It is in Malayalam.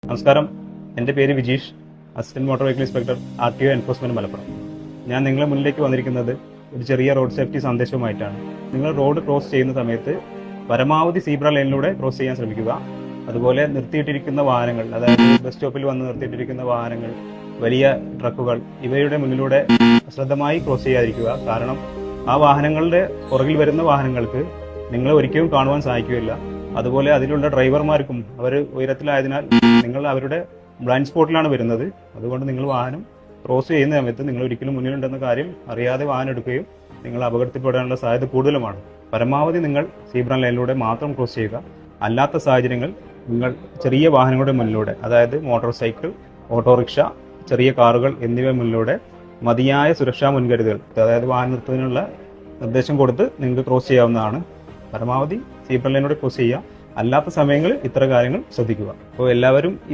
നമസ്കാരം, എൻ്റെ പേര് Vijeesh, assistant motor vehicle inspector RTO enforcement Malappuram. ഞാൻ നിങ്ങളുടെ മുന്നിലേക്ക് വന്നിരിക്കുന്നത് ഒരു ചെറിയ റോഡ് സേഫ്റ്റി സന്ദേശവുമായിട്ടാണ്. നിങ്ങൾ റോഡ് ക്രോസ് ചെയ്യുന്ന സമയത്ത് പരമാവധി സീബ്ര ലൈനിലൂടെ ക്രോസ് ചെയ്യാൻ ശ്രമിക്കുക. അതുപോലെ നിർത്തിയിട്ടിരിക്കുന്ന വാഹനങ്ങൾ, അതായത് ബസ് സ്റ്റോപ്പിൽ വന്ന് നിർത്തിയിട്ടിരിക്കുന്ന വാഹനങ്ങൾ, വലിയ ട്രക്കുകൾ, ഇവയുടെ മുന്നിലൂടെ ശ്രദ്ധമായി ക്രോസ് ചെയ്യാതിരിക്കുക. കാരണം ആ വാഹനങ്ങളുടെ പുറകിൽ വരുന്ന വാഹനങ്ങൾക്ക് നിങ്ങളെ ഒരിക്കലും കാണുവാൻ സാധിക്കുകയില്ല. അതുപോലെ അതിലുള്ള ഡ്രൈവർമാർക്കും അവർ ഉയരത്തിലായതിനാൽ നിങ്ങൾ അവരുടെ ബ്ലൈൻഡ് സ്പോട്ടിലാണ് വരുന്നത്. അതുകൊണ്ട് നിങ്ങൾ വാഹനം ക്രോസ് ചെയ്യുന്ന സമയത്ത് നിങ്ങൾ ഒരിക്കലും മുന്നിലുണ്ടെന്ന കാര്യം അറിയാതെ വാഹനം എടുക്കുകയും നിങ്ങൾ അപകടത്തിൽപ്പെടാനുള്ള സാധ്യത കൂടുതലുമാണ്. പരമാവധി നിങ്ങൾ സീബ്ര ലൈനിലൂടെ മാത്രം ക്രോസ് ചെയ്യുക. അല്ലാത്ത സാഹചര്യങ്ങൾ നിങ്ങൾ ചെറിയ വാഹനങ്ങളുടെ മുന്നിലൂടെ, അതായത് മോട്ടോർ സൈക്കിൾ, ഓട്ടോറിക്ഷ, ചെറിയ കാറുകൾ എന്നിവ മുന്നിലൂടെ മതിയായ സുരക്ഷാ മുൻകരുതൽ, അതായത് വാഹനം നിർത്തുന്നതിനുള്ള നിർദ്ദേശം കൊടുത്ത് നിങ്ങൾക്ക് ക്രോസ് ചെയ്യാവുന്നതാണ്. പരമാവധി സീബ്ര ലൈനിലൂടെ ക്രോസ് ചെയ്യുക. അല്ലാത്ത സമയങ്ങളിൽ ഇത്തരം കാര്യങ്ങൾ ശ്രദ്ധിക്കുക. അപ്പോൾ എല്ലാവരും